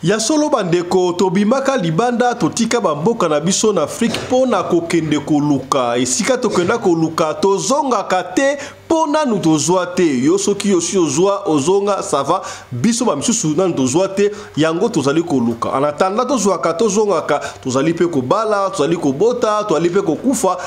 Ya solo bandeko tobimaka libanda totika bamboka na biso na Afrique pona kokende koluka esika tokenda koluka tozonga kate pona nous tozwa te yo soki yosi ozwa ozonga ça va biso ba misusu na tozwa te yango tozali koluka en attendant tozwa ka tozonga ka tozali pe ko bala tozali ko bota tozali pe ko kufa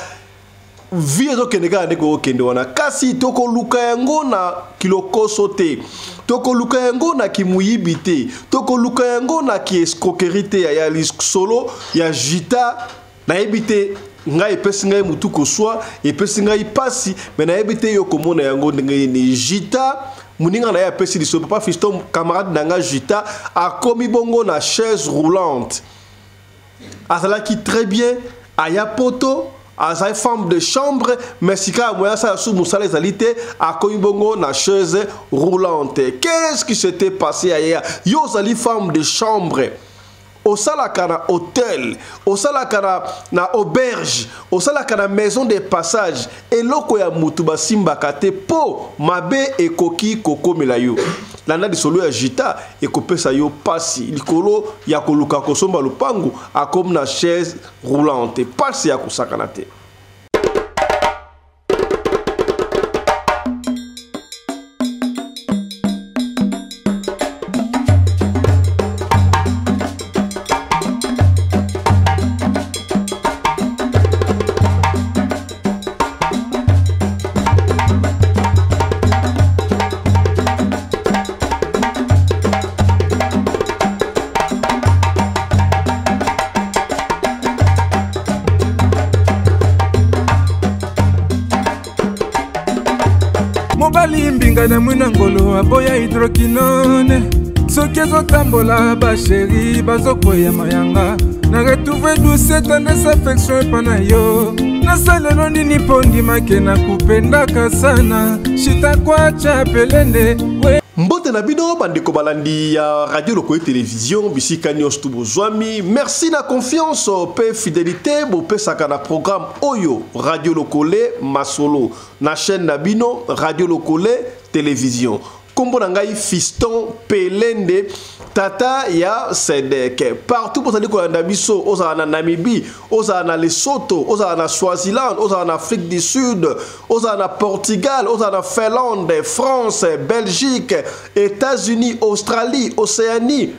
vie zo kende ka ndeko kende wana kasi toko luka yango na kilokoso te toko luka yango na kimuyibi te toko luka yango na ki escroquerie te ya solo ya jita na ebite ngai epesi ngai mutu koswa epesi ngai pasi me na ebite yo komona yango ndenge ni jita muninga na ya pesi liso papa Fiston camarade nanga jita akomi bongo na chaise roulante azalaki très bien aya poto Azai femme de chambre, mais si quand moi ça sous Moussala Zalité a connu bongo na chaise roulante. Qu'est-ce qui s'était passé ailleurs? Yo zali femme de chambre. Au salakana hôtel, au salakana na auberge, au salakana maison de passage. Et loko ya mutuba simba kate po mabe e koki koko melayo. Lana di solo ya jita e kopesa yo pasi likolo ya koluka kosomba lupangu akom na chaise roulante pasi ya kusakana te. Mobali mbinga na mwina ngolo aboya hydroquinone soki ezotambola basheri bazokoya mayanga na retrouve douce tendresse affection epana yo nasalelo nini mpo ndimake na kupendaka sana shita kwacha pelende Mbote na bino bandeko balandi ya radio Lokoye télévision bisika nyos tu bozwami merci na confiance pe fidélité bo pe sakana programme oyo radio Lokole masolo na chaîne na bino radio Lokole télévision kombo na ngai Fiston Pelende tata ya Sedek partout pour aller kolanda biso oza na Namibie oza na Lesotho oza na Swaziland oza na Afrique du Sud oza na Portugal oza na Finlande France Belgique États-Unis Australie Océanie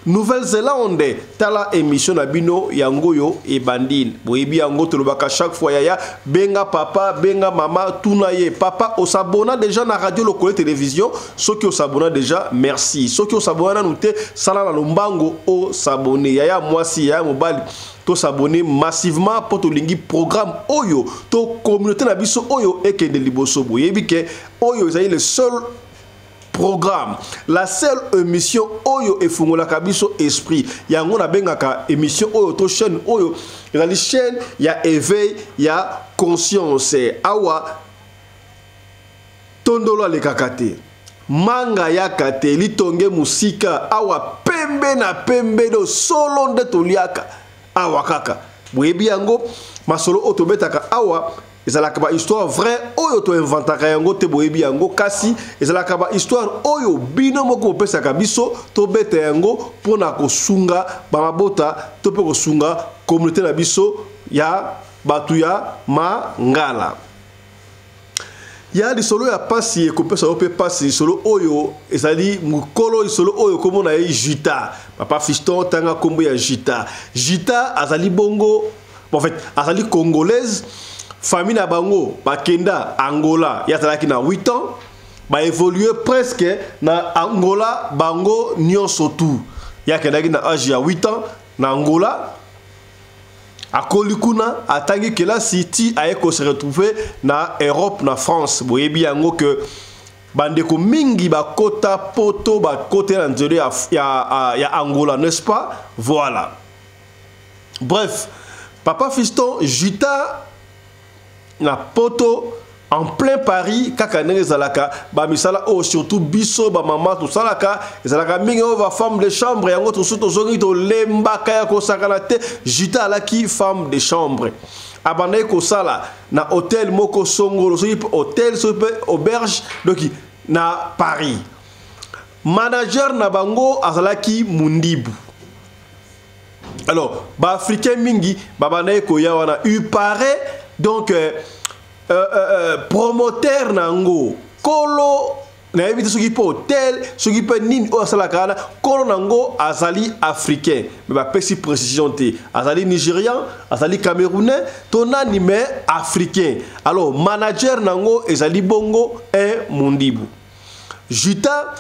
Nouvelle-Zélande tala émission na bino yangoyo e bandine boyebi yango tolobaka chaque fois yaya benga papa benga mama tunaye papa osabona déjà na radio Lokole télévision soki osabona déjà merci soki osabona nous te sala na lombango osabone yaya mwasi yaya mobali to s'abonner massivement pour to lingi programme oyo to communauté na biso oyo ekende liboso boyebi ke oyo ezali le seul programme la seule émission oyo efungola kabiso esprit yango na bengaka émission oyo to chaîne oyo la chaîne ya éveil ya conscience awa tondolo le kakate manga ya kate litonge musika awa pembe na pembe do solo nde toliaka awa kaka boyebi yango masolo otobetaka awa ezalaka ba histoire vrai oyo to inventaka yango te boyebi yango kasi ezalaka ba histoire oyo bino moko opesaka biso to beta yango pona kosunga ba mabota to pe kosunga communauté na biso ya batu ya mangala ya di solo ya pasi ekopesa ope pasi solo oyo ezali mukolo solo oyo komona ye jita papa Fiston tanga kombo ya jita jita azali bongo en fait azali congolaise famille na bango bakenda Angola yazalaki na 8 ans ba évoluer presque na Angola bango nyonso tout yakendaki na âge ya 8 ans na Angola akolikuna atangi kelasi ti ayeko se retrouver na Europe na France boyebi yango que bandeko mingi bakota poto bakote na nzelo ya Angola n'est-ce pas voilà bref papa Fiston jita na poto en plein Paris kaka ndenge ezalaka ba misala o surtout biso ba mama to salaka ezalaka mingi o va femme de chambre yango to surtout zongi to lembaka ya ko sakana te jita alaki femme de chambre abana ko sala na hôtel moko songolo so hôtel so auberge donc na Paris manager na bango azalaki Mundibu. Alors ba africain mingi babanaye koya wana il paraît donc promoteur nango kolo na éviter ce qui peut hôtel ce qui peut nin o salakana kolo nango azali africain mais ba pesi précision té azali nigérian azali camerounais tonani mais africain. Alors manager nango ezali bongo un Mundibu. Juta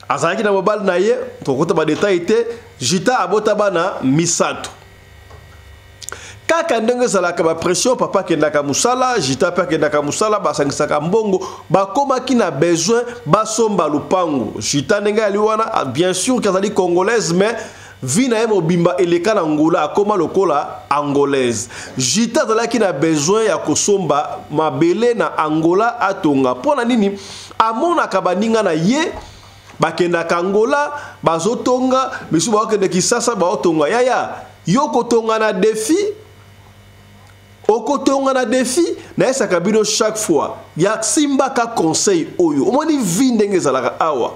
azalaki na mobile na ye tokota ba détail té Juta abota bana misato. Kaka ndenge zalaka ba pression papa kendaka musala Juta pa kendaka musala basangisaka mbongo bakomaki na besoin basomba lupango. Juta ndenge ali wana bien sûr kazali congolaise mais vina ye mobimba eleka na Angola akoma lokola angolaise. Juta zalaki na besoin ya kosomba mabele na Angola atonga pona nini amona kabaninga na ye bakenda Angola bazotonga bisu bakende Kisasa baotonga yaya yoko tonga na défi okotonga na défi na esa kabino chaque fois ya simba ka conseil oyo omoni vindenge zalaka awa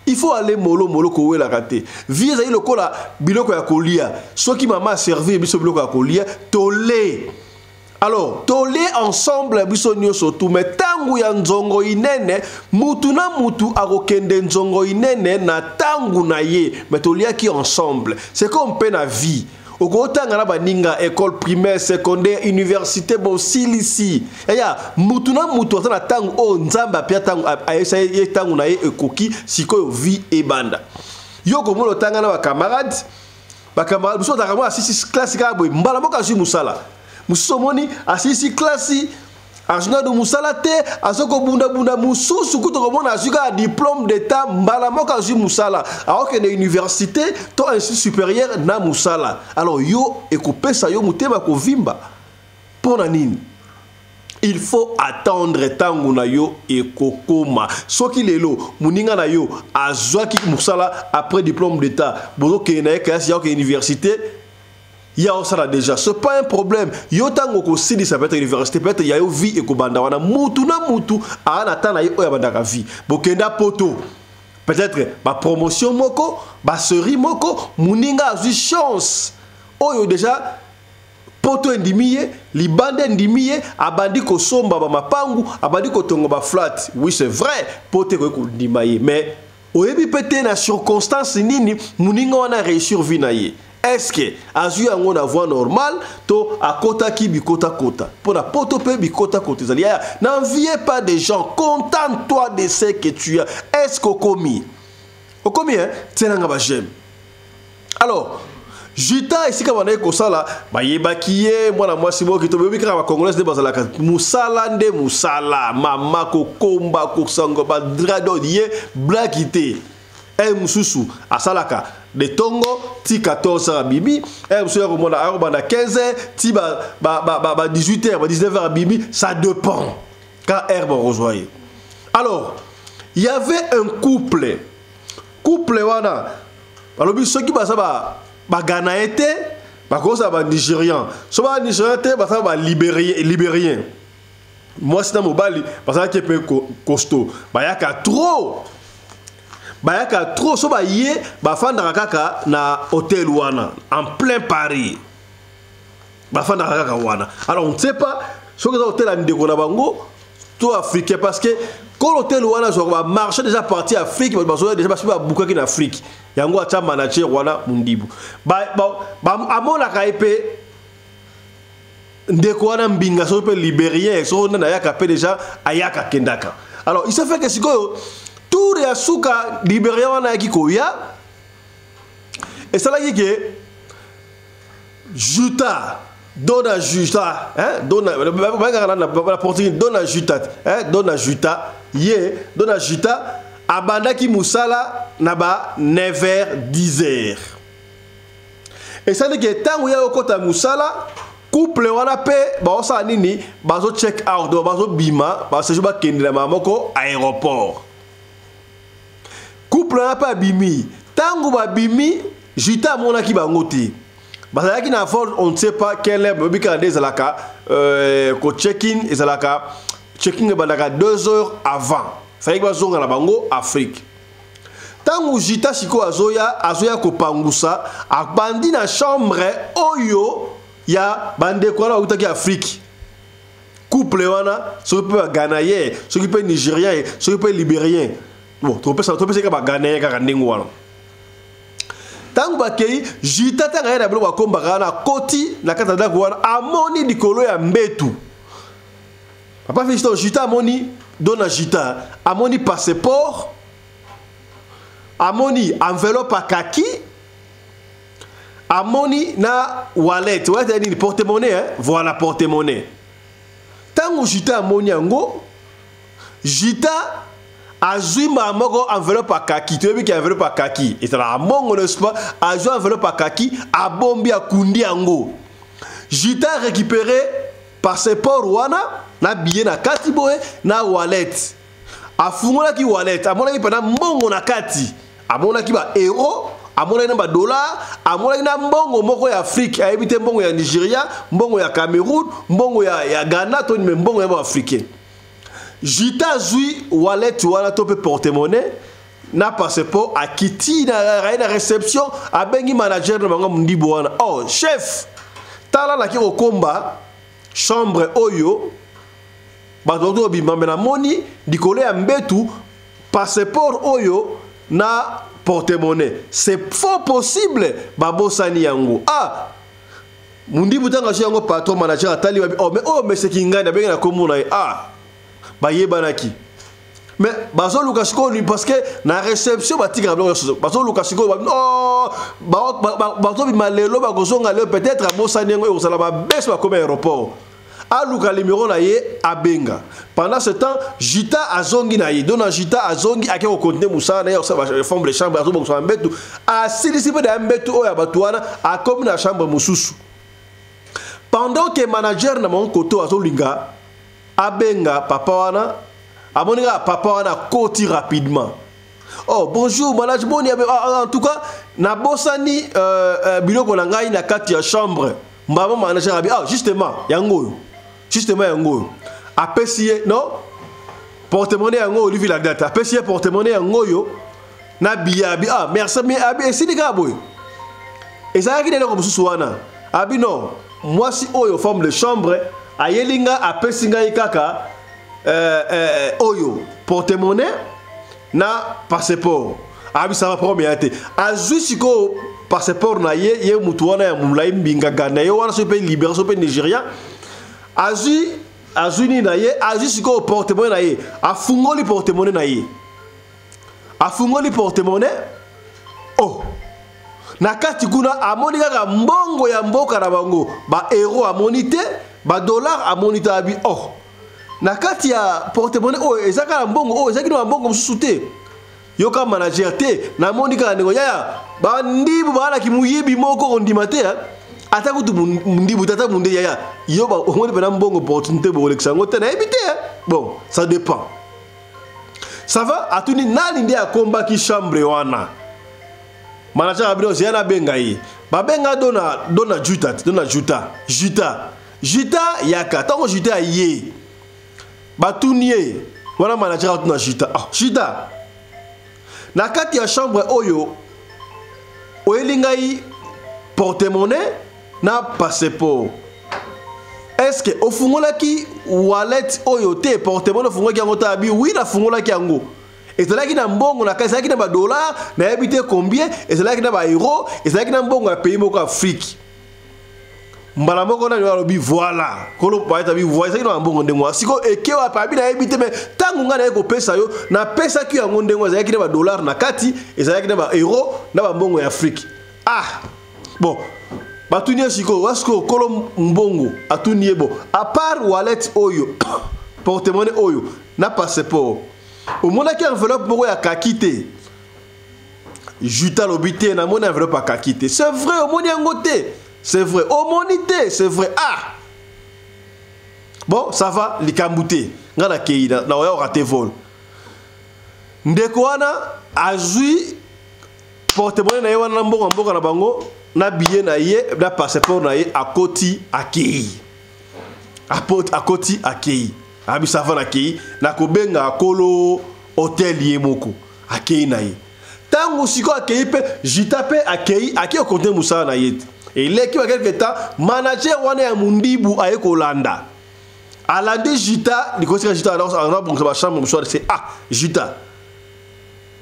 il faut aller molo ko wela kate vie za ilokola biloko ya kolia soki mama servir biso biloko ya kolia tolé. Alors, tolé ensemble biso nyoso tout mais tangu ya nzongo inene mutu na mutu akokende nzongo inene na tangu na ye mais tolia ki ensemble. C'est comme pe na vie. Okotanga na baninga école primaire, secondaire, université bo silisi. Eya mutu na mutu atana tangu o nzamba pia tangu ayesa ye tangu na ye ekoki sikoyo vie ebanda. Yoko molo tanga na ba camarades biso takamo asisi classe ka boy mbala moka ju musala. Musomoni asisi klasi ajuna do musala te azoko bunda mususu kuto komona azuka diplôme d'état mbala moka ju musala aoke na université to institut supérieur na musala. Alors yo ekopesa yo mutema ko vimba pona nini il faut attendre tangu na yo ekokoma soki lelo muninga na yo azwaki musala après diplôme d'état bozo ke na ekasi ya université. Il y a ça déjà, c'est pas un problème. Yo tango ko sidi ça peut être université, peut être ya yo vie et ko banda wana mutu na mutu ana tana yo ya banda ka vie. Bokenda poto. Peut-être ba promotion moko, ba série moko, muninga a eu chance. Oyo déjà poto ndimiye, libande ndimiye, abandi ko somba ba mapangu, abandi ko tongo ba flat. Oui, c'est vrai, poto ko ndimaye, mais oyebi pété na circonstance nini muninga wana réussir vie na ye. Est-ce que azu yango na voie normale to akota ki bikota kota pour la poto pe bikota kota zalia n'enviez pas des gens, contente-toi de ce que tu as. Est-ce qu'au commis hein tsenanga ba j'aime. Alors Juta ici ka bana ko sala ba yebakiye mwana mwasi bo kito bebi ka ba congolais de bazala ka musala nde musala mama ko komba ko sango ba drado die blackité mususu asalaka de tongo ti 14h à bibi mususu ko a banda 15h ti ba 18h ba 19h à bibi, ça dépend quand herbe rejoint. Alors il y avait un couple wana alors biso ki ba sa ba Ghana été ba ko sa ba Nigérian so ba Nigérian té ba sa ba libérien moi c'est dans mobali parce que qui peu costaud ba yaka trop so ba yé ba fanda kaka na hôtel wana en plein Paris ba fanda kaka wana. Alors on ne sait pas ce que hôtel a ndeko na bango tout africain parce que quand l'hôtel wana so ba marché déjà parti Afrique ba so déjà ba bukaki na Afrique yango acha manager wana Mundibu ba amona ka epé ndeko wana mbinga so pe libérien so na yaka pe déjà ayaka kendaka. Alors il se fait que sikoyo tout ya suka libérien wana yaki koya et ça là que Juta dona Juta hein dona la portugais dona Juta hein dona Juta ye dona Juta abanda ki musala na ba 9h 10h et ça dit que tango ya okota musala couple wana pe ba osa nini bazo check out bazo bima ba se juba kendela mamoko aéroport. Couple n'a pas bimi. Tango ba bimi, Juta mona ki bango te. Parce que na vol on ne sait pas quel est le bikande zalaka ko check-in et zalaka check-in balaka 2 heures avant. Fallait que bazonga na bango Afrique. tangu jita siko azoya kopangusa abandi na chambre oyo ya bande kwa utaki Afrique couple wana soki pe Ghanais soki pe Nigérien soki pe Libérien bon to pe ka ba Ghanais ka ndingu wana tangu bakei jita tanga ya blo bakomba kana koti na kata da wana amoni likolo ya mbetu papa fisto jita amoni dona jita amoni passeport amoni enveloppe à kaki amoni na wallet ni porte-monnaie hein? Voilà porte-monnaie tango jita amoni yango jita azui moko enveloppe à kaki tu veux que enveloppe à kaki et ça la mongo n'est-ce pas azui enveloppe à kaki abombi akundi yango jita récupéré passeport wana na billet na kati boye na wallet afungola ki wallet amona ki pendant mongo na kati amona ki ba euro amona ki na ba dollar amona ki na mbongo moko ya Afrique ayebite mbongo ya Nigeria mbongo ya Cameroun mbongo ya Ghana to ni mbongo ya ba africain jita zui wallet wana to pe porte-monnaie na passeport akiti na réception abengi manager na bango mundibo wana oh chef tala la ki okomba chambre oyo bato bimambe na moni dikole ya mbetu passeport oyo na porte-monnaie c'est fort possible babosani yango ah mundi butanga yango patron manager atali oh mais c'est kingana benga na komuna ah bayebanaki mais bazo lukasiko parce que na réception batika bazo lukasiko oh bato bimalelo bakozonga le peut-être abosani yango osala ba bes ba comme aéroport aluka numéro na ye abenga pendant ce temps jita azongi na ye dona jita azongi ake ko continuer musala na ye forme de chambre azo bonso mbetu asilisi pe da mbetu oya batuana a comme na chambre mususu pendant que manager na mon koto azolinga abenga papa wana amoninga papa wana koti rapidement oh bonjour management en tout cas na bosani biloko na ngai na kati ya chambre mbaba manager abi ah justement yango apesiye non porte-monnaie yango Olivier la date apesiye porte-monnaie yango yo na biabi ah merci mais abi esindika boy ezalaki nene comme susuana abi non moi si oyo forme de chambre ayelinga apesinga ikaka oyo porte-monnaie na passeport abi ça va première té azui siko passeport na ye mutu wana ya mulai mbinga Ghana yo wana so pe libérer so pe Nigeria azui ni na ye azui siko porte-monnaie na ye afungoli porte-monnaie na ye afungoli porte-monnaie oh na kati kuna amoni kaka mbongo ya mboka na bango ba euro amoni te ba dollar amoni ta abi oh na kati ya porte-monnaie oh ezaka mbongo oh ezaki na mbongo mususu te yoka manager te na moni kaka ndeko yaya ba ndibu bana ki muyibi moko ondima te ata kutu mundibu tata munde yaya yo ba omoni pena mbongo opportunité bo leksango te na ebite bon ça dépend ça va atuni nani ndia komba ki chambre wana manager abino ziana benga yi ba benga dona juta yaka tango juta ye batunie wana manager atuna juta ah juta na kati ya chambre oyo oyelingai porte-monnaie na passeport est-ce que ofungolaki wallet oyo te porte-monnaie ofungolaki yango ta abi oui na fungolaki yango ezalaki na mbongo na kasi ezalaki na ba dollar na yebite combien ezalaki na ba euro ezalaki na mbongo ya pays moko Afrique mbala moko na lobi voilà kolo paita bi voilà ezalaki na mbongo ndengo siko ekewa pa bi na yebite me tangu ngana eko pesa yo na pesa ki yango ndengo ezalaki na ba dollar na kati ezalaki na ba euro na ba mbongo ya Afrique ah bon batunie siko wasko kolo mbongo atunie bo à part wallet oyo porte-monnaie oyo na passeport au monde qui enveloppe pour ya kakite juta lobité na mon enveloppe à kakite c'est vrai au monde yangote c'est vrai au monité c'est vrai ah bon ça va likambute ngana keida na oya raté vol ndeko wana azui porte-monnaie na yewana mbongo mboka na bango na billet na ye na passeport na ye akoti akei akoti akei abi ça va na kei na kobenga akolo hotel ye moko akei na ye tango siko akei pe Jita pe akei okonte musala na yete et leki wa quelque temps manager wana ya mundibu aye kolanda alandi Jita likosika Jita alors bon ba chambre musala c'est Jita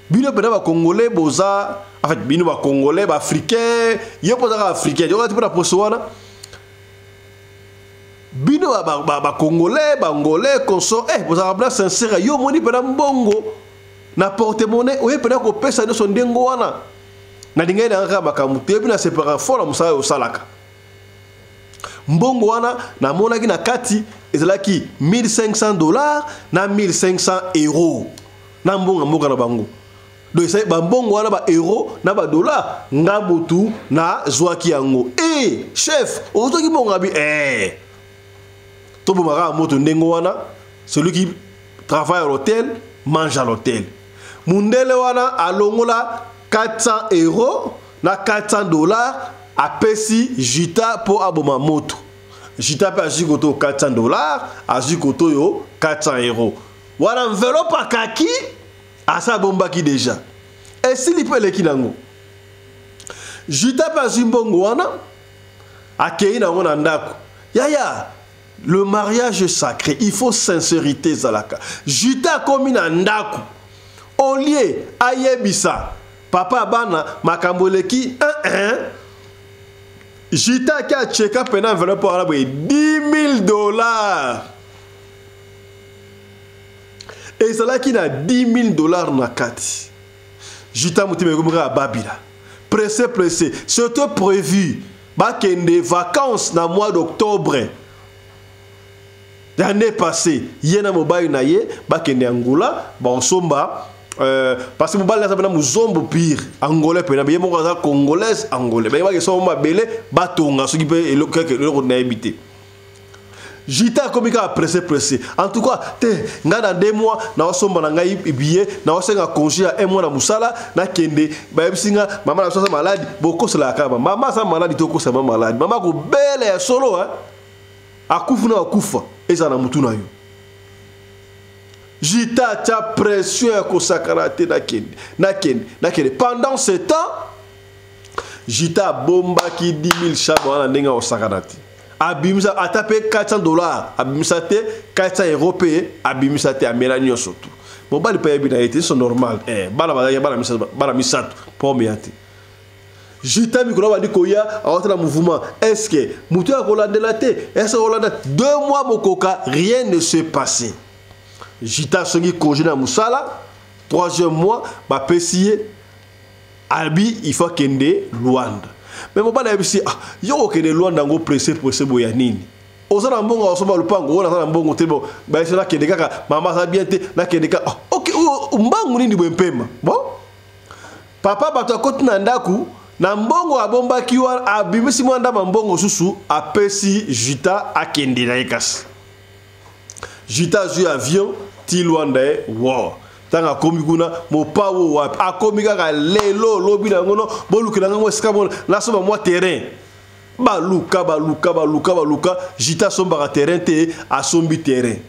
bino pena ba congolais boza en fait bino ba congolais ba africain yo poza africain yo tipona poso wana bino ba congolais ba angolais konso boza bla sincère yo moni pena mbongo na porte-monnaie oye pena ko pesa no sondengo wana na dingai na ngaka makamutu ebi na separa fora musala yo salaka mbongo wana na mona ki na kati ezalaki $1,500 na €1,500 na mbongo mboka na bango donc ça ba mbongo wana ba euro na ba dollar nga botu na zwaki yango chef ozoki mbongo bi to bomaka moto ndengo wana celui qui travaille à l'hôtel mange à l'hôtel mundele wana alongola €400 na $400 apesi Jita po aboma moto Jita pe azikoto $400 azikoto yo €400 wana enveloppe akaki asa bombaki déjà et s'il peut le kinango Jita pe azimbongo wana akei na ngona ndako yaya le mariage est sacré il faut sincérité zalaka Jita komi na ndako au lieu ayebisa papa bana makamboleki Jita ki a cheka pena enveloppe wana boye $10,000 et cela qui na $10,000 na kati Jita mutima komika babila pressé c'était prévu bakende vacances na mois d'octobre l'année passée yena mobile na ye bakende Angola ba somba parce que mobile na sabana muzombo pire angolais pena be mo ka congolaise angolais ba ke somba belé batonga soki pe eloko na habité Jita komika pressé en tout cas te nga dans 2 mois na somba na ngai billet na osenga congé à 1 mois na musala na kende ba bisinga mama na sosa malade boko sala kaba mama sa malade to ko sa malade mama ko bele ya solo akufu na akufa eza na mutu na yo Jita ta pression ya kosakarate na kende pendant ce temps Jita bomba ki 10,000 chabo na ndenga osakarate abimisa atape $400 abimisa te €400 pe abimisa te amela nyoso tu bon bali pa yebina été c'est normal bala misato pomme yate Jita mikolo badi koya awata na mouvement est-ce que mutu ya kolandela te est-ce que kolanda 2 mois mokoka rien ne s'est passé Jita songi congé na musala 3e mois ba pesiye albi il faut kende Luanda mais mon bana yebisi yo kende Luanda ngo pressé boya nini osana mbongo osoma lupango ona sana mbongo tebo ba isona kende kaka mama sa bien te na kende ka OK mbangu nini bwempema bon papa bato akoti na ndaku na mbongo abombaki wa abimisi mwanda mbongo susu apesi Jita akende na ekasi Jita zu avion ti Luanda wow tanga komi kuna mopawo wapi akomi kaka lelo lobi na ngono bolukela ngo skamo na soma moi terrain baluka Jita somba terrain te asombi terrain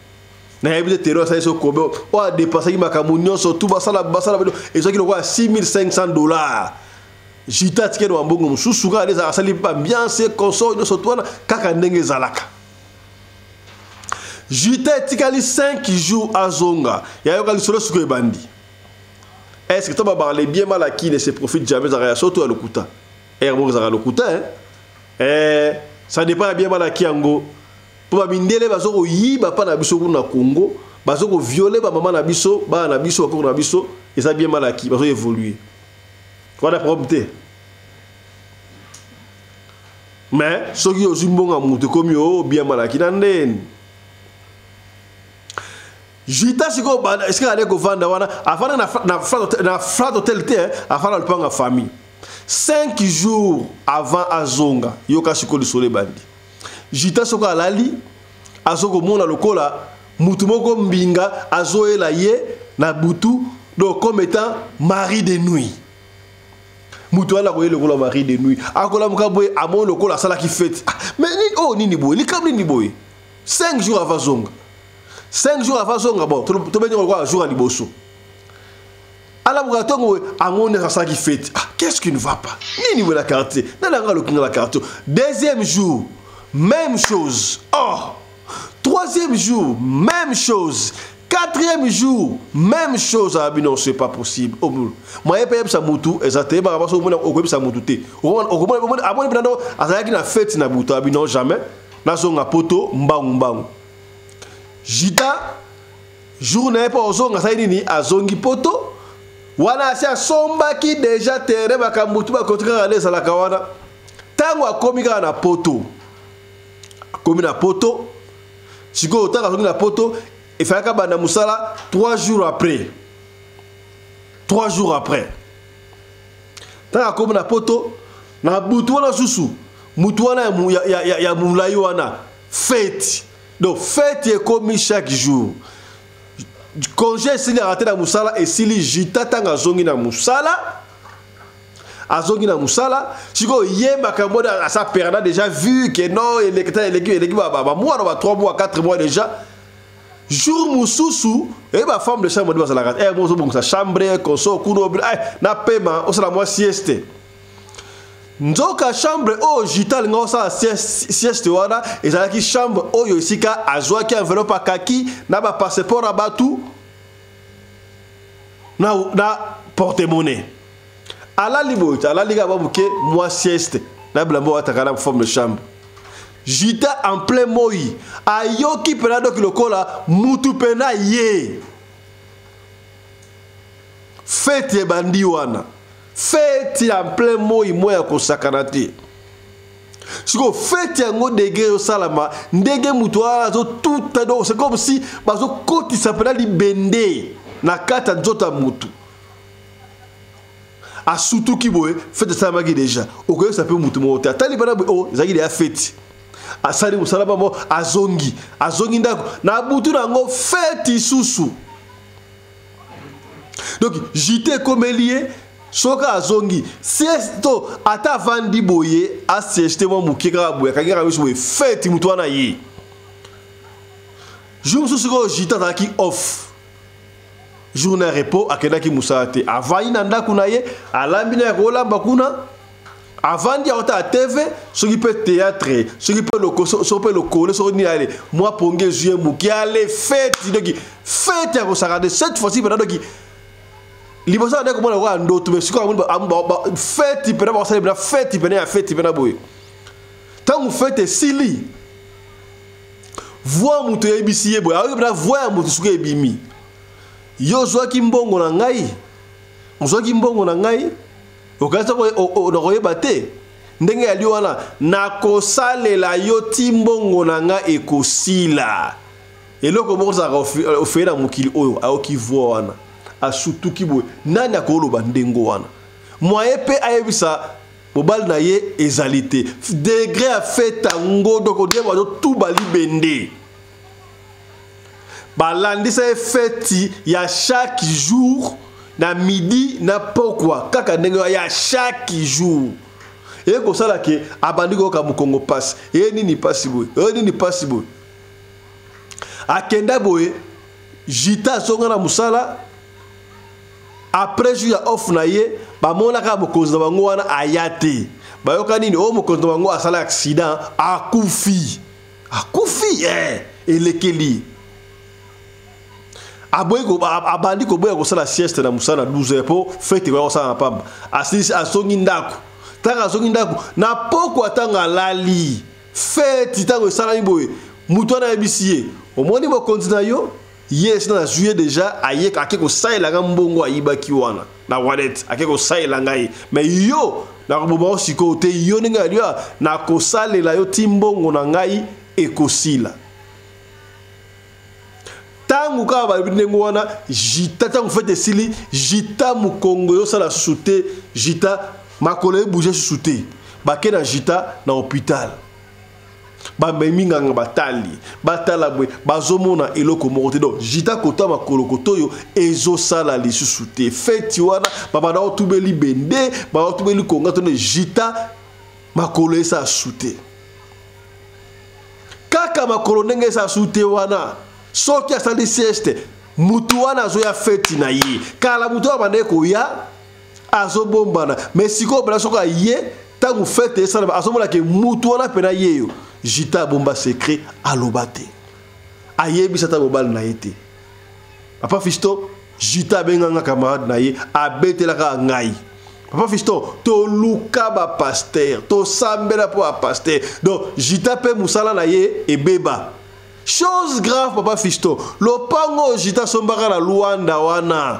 na yebite terrain ça so kobe o a dépasser makambo nyonso tout basala et ça qui lokwa $6,500 Jita tikeno wambongo mususu ka les asali ambiance console nyonso twana kaka ndenge zalaka Jita tikali 5 jours à Zonga. Il y a eu solo suko bandi. Est-ce que tu vas parler bien mal à qui ne se profite jamais à surtout à l'okuta. Et bon à l'okuta ça dépend bien mal à qui ango. Pour mindele bazoko yiba pa na biso na Congo, bazoko violer ba maman na biso, ba na biso ko na biso et ça bien mal à qui bazoko évoluer. Voilà problème. Mais ceux qui ont zimbonga mutu comme yo bien mal à qui nanden. Jita siko est-ce que allait go vendre wana afana na flat hotel te afana le panga famille 5 jours avant azonga yoka siko le soleil bandi Jita soko alali azoko mona lokola mutu moko mbinga azoela ye na butu donc comme étant mari de nuit mutu ala ko lokola mari de nuit akola mukaboy amon lokola sala ki fête mais nini boy ni kam nini boy 5 jours avant zonga 5 jours avant zonga bon to benyo kwa jour à liboso ala mugatongo angone ça qui fait. Qu'est-ce qui ne va pas? Ni niveau la carte. Nalanga le kinga la carte. Deuxième jour, même chose. Oh. Troisième jour, même chose. Quatrième jour, même chose. Ah, non, c'est pas possible. Moi, je paye ça moutou. Exactement. Parce que je paye ça moutou. Avant de na fête na moutou. Ah, non, jamais. Na zonga poto, mbang. Jita, journée pour zonga ça ni azongi poto. Wana sia somba ki déjà terre baka moutou ba kotika ale sala kawana. Tango akomika na poto. Akomi na poto. Siko otaka zongi na poto. Il fallait que Banda Moussala 3 jours après. 3 jours après. Tant que na poto, na butuana susu, mutuana ya mulayoana fête. Donc fête est comme chaque jour. Congé s'il a raté na Moussala et s'il jita tanga zongi na Moussala. Azongi na Moussala, siko yeba kamoda sa perda déjà vu que non il est ba mois 3 mois 4 mois déjà. Jour mususu et ma femme de chambre de basala eh mo so bon sa chambre konso kuno na paiement o sala moi sieste nzoka chambre o jital ngo sa sieste wana ezala ki chambre oyo isika azwa ki enveloppe kaki na ba passeport abatu na porte-monnaie ala liboita ala liga babuke moi sieste na blambo atakana femme de chambre. Jita en plein moi. Ayoki penado ki lokola mutu pena ye. Fete bandi wana. Fete en plein moi moya ko sakanati. Siko fete yango dege yo salama ndege mutu wana zo tout ado c'est comme si bazo koti sapena li bende na kata nzota mutu. A surtout ki boye fete salama ki déjà. Okoyo ça peut mutu mo ta talibana o zaki de fete. Asali musalaba mo azongi ndako na butu nango feti susu. Donc jité comme lié soka azongi siesto ata vandi boye asieste mo mukeka boye kagera biso boye feti mutu wana yi. Jour susu ko jita taki off. Journée repos akenda ki musate avai na ndako na ye alambina ko lamba kuna. Avant d'y avoir à TV, ce qui peut théâtre, ce qui peut le coller, ce qui peut aller, moi pour que je me qui allait fête, fête à vous regarder cette fois-ci pendant que l'important est comment on va en d'autres, mais ce qu'on a fête, il peut avoir ça, fête, il peut avoir fête, il peut avoir tant que fête est silly, voir mon télé bisier, boy, alors il peut voir mon télé bimi. Yo zoa kimbongo na ngai, zoa kimbongo na ngai. Okaza ko royeba te ndenge ya liwana na kosalela yo timbongo nanga ekosila eloko moko za ofela mukili oyo aoki vo wana asutu kibwe nani akoloba ndengo wana moye pe ayebisa mobali na ye ezalité degré a fait tango doko de ba tout bali bende balandisa feti ya chaque jour. Na midi na pourquoi kaka ndenge ya chaque jour et ko sala ke abandi ko ka mukongo passe et nini passe boy nini passe boy akenda boy jita songa na musala après jour ya off na ye ba mona ka mokonzi na bango wana ayate ba yoka nini o mokonzi na bango asala accident akufi elekeli abandi ko boya ko sala sieste na musana 12h po fete ko sala pamba asisi asongi ndako tanga asongi ndako na poko atanga lali fete tango sala imboye mutu na ebisiye omoni bo kontina yo yes na juillet déjà aye akeko saila nga mbongo ayibaki wana na wallet akeko saila ngai mais yo na bobo siko te yo ninga lia na ko salela yo timbongo na ngai ekosila. Tangu ka ba binengo wana jita tangu fete sili jita mukongo yo sala soute jita makolo bouger soute ba na jita na hôpital ba meminga batali batala bwe bazomona eloko moko te donc jita kota makolo kotoyo ezo sala li soute feti wana baba na otubeli bende ba otubeli konga to jita makolo esa soute kaka makolo ndenge esa soute wana soki asali sieste mutu wana azoya feti na ye kala mutu abande koya azobombana mais siko bala soka ye tangu fete esala azomona ke mutu wana pena yeyo Jita bomba secret alobate ayebisa ta mobile na yete papa Fiston Jita benganga camarade na ye abetelaka ngai papa Fiston to luka ba pasteur to sambela po a pasteur donc Jita pe musala na ye e beba chose grave papa Fiston lopango Jita sombaka na Luanda wana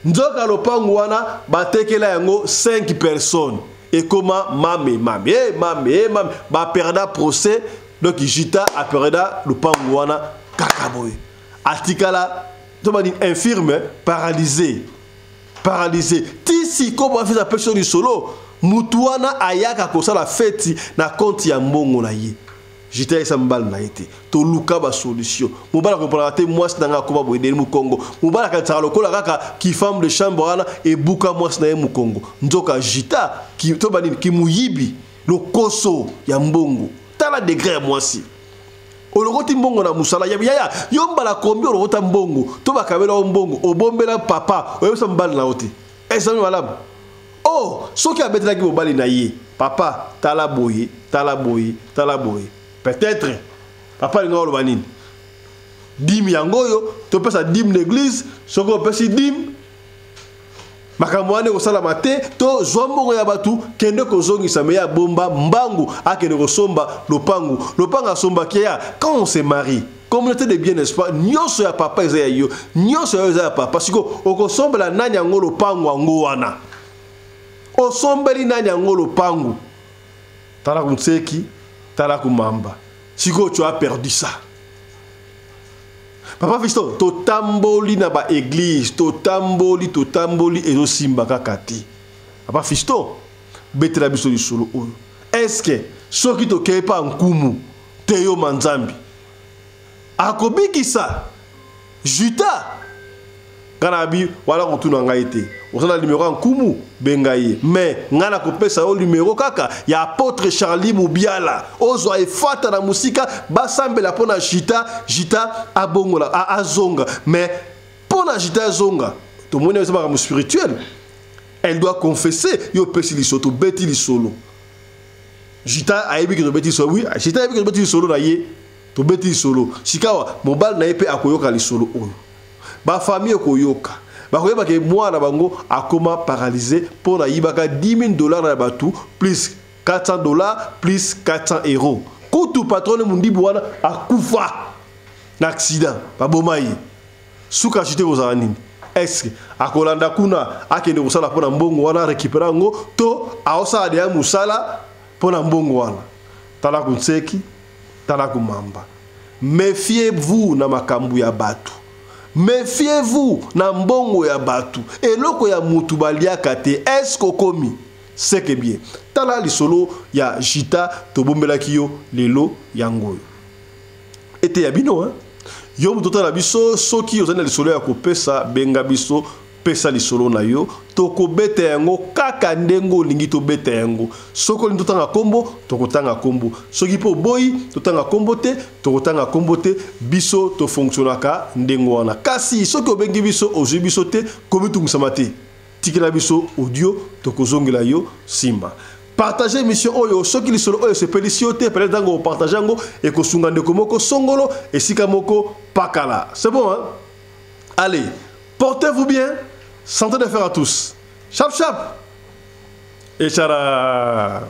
nzoka lopango wana batekela yango 5 personnes et comment mame ba perda procès donc Jita a perda lopango wana kakaboy atikala to bani infirme paralysé tisi ko ba faire personne du solo mutuana ayaka ko sala feti na compte ya mbongo na ye Jita esa mbal na été to luka ba solution mobala comprendre te moi nanga ko ba boyedeli mu Congo mobala ka tsalo ko la kaka ki femme de chambre wana e buka moi na ye mu Congo nzoka Jita ki to bani ki muyibi lo koso ya mbongo tala degré moi si olokoti mbongo na musala ya yombala kombi olokota mbongo to bakabela mbongo obombela papa oyesa mbal na oti esa malamu oh soki abetela ki mobali na ye papa tala boye peut-être papa linga oloba nini dim yangoyo to pesa dim l'église soko pesi dim makambo ane kosala mate to zwambongo ya batu kende kozongisa me ya bomba mbangu akende kosomba lopangu asomba kia quand on se marie communauté de bien n'est-ce pas nyonso ya papa eza ya yo nyonso ya papa siko okosombela nani yango lopangu ango wana osombeli nani yango lopangu tala kumseki tala kumamba siko tu as perdu ça papa Fiston to tamboli na ba église to tamboli ezo simba kakati papa Fiston betela biso di solo oyo est-ce que soki to kepa nkumu teyo manzambi akobikisa Jita Ganabi, voilà on tourne en gaïté. On a le numéro en Kumu, Bengaye. Mais, on a coupé ça au numéro kaka. Il y a apôtre Charlie Moubiala. Ozo et fata na musika. Basambe la pona Jita abongola, azonga. Mais, pona Jita zonga. Tout le monde est un spirituel. Elle doit confesser. Yo pesi li soto, beti li solo. Jita a ébi que beti solo. Oui, Jita a ébi que beti solo na ye. To beti solo. Shikawa, mobile na epe akoyoka li solo oyo. Ba famille koyoka ba koyeba ke mwana bango akoma paralysé pour na yibaka $10,000 na batu plus $400 plus €400 kutu patron mundibu wana akufa na accident ba bomayi suka chite ko za nini est-ce akolanda kuna akende kosala pona mbongo wana récupérer ngo to aosa de musala pona mbongo wana tala kunseki tala kumamba méfiez-vous na makambu ya batu. Méfiez-vous na mbongo ya batu eloko ya mutu baliaka te est-ce kokomi c'est que bien tala lisolo ya Jita to bombelaki yo lelo yangoyo ete ya bino hein yo mutu tala biso soki ozana lisolo ya kopesa benga biso pesa lisolo na yo toko beta yango kaka ndengo lingi to beta yango soko lingi totanga kombo tokotanga kombo soki po boyi totanga kombo te tokotanga kombo te biso to fonctionnaka ndengo wana kasi soki obengi biso ozwi biso te komitungusama te tikela biso audio tokozongela yo simba partager émission oyo soki lisolo oyo sepelisi yo te peut-être dango partager yango et kosunga ndeko moko songolo esika moko pakala c'est bon hein allez portez-vous bien. Santé de fer à tous. Chap chap. Et chara.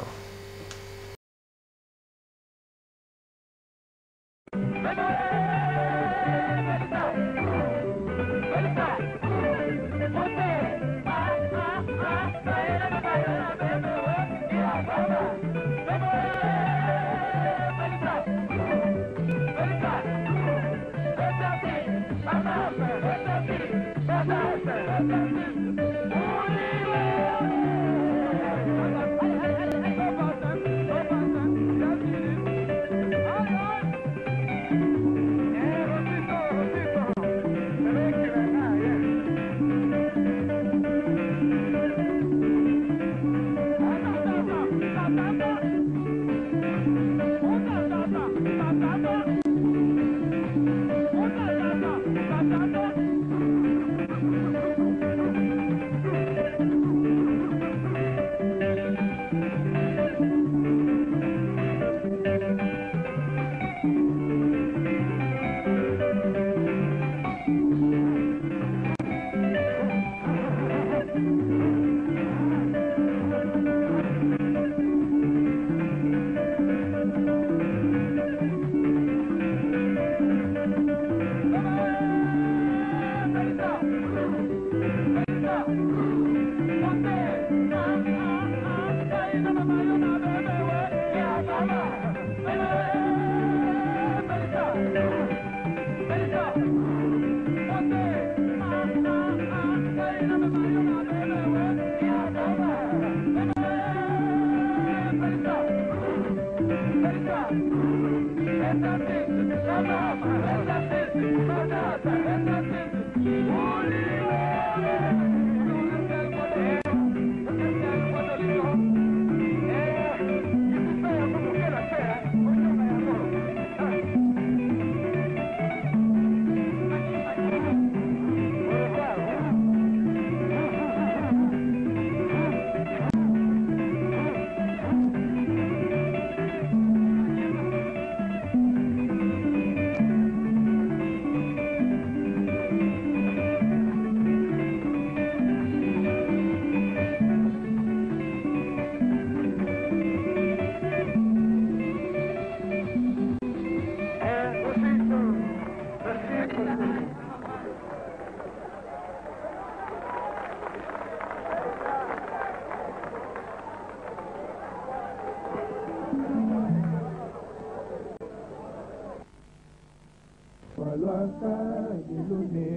walwaka dilune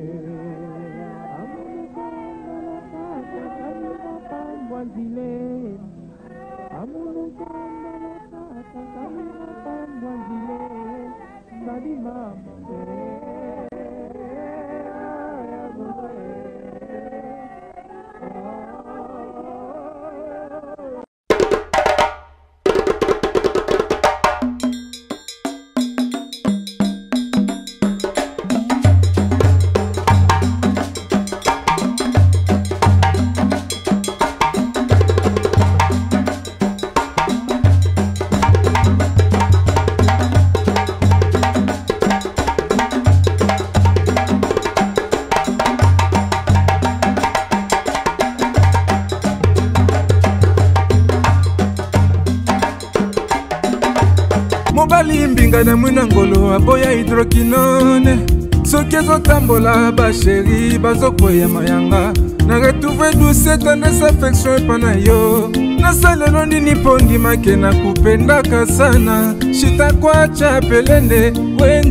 mobali mbinga na mwina ngolo aboya hydroquinone soki ezotambola basheri bazokweya mayanga na retrouve douce tendresse affection epa na yo nasalelo nini mpo ndimake na kupendaka sana shitakwacha pelende wenjo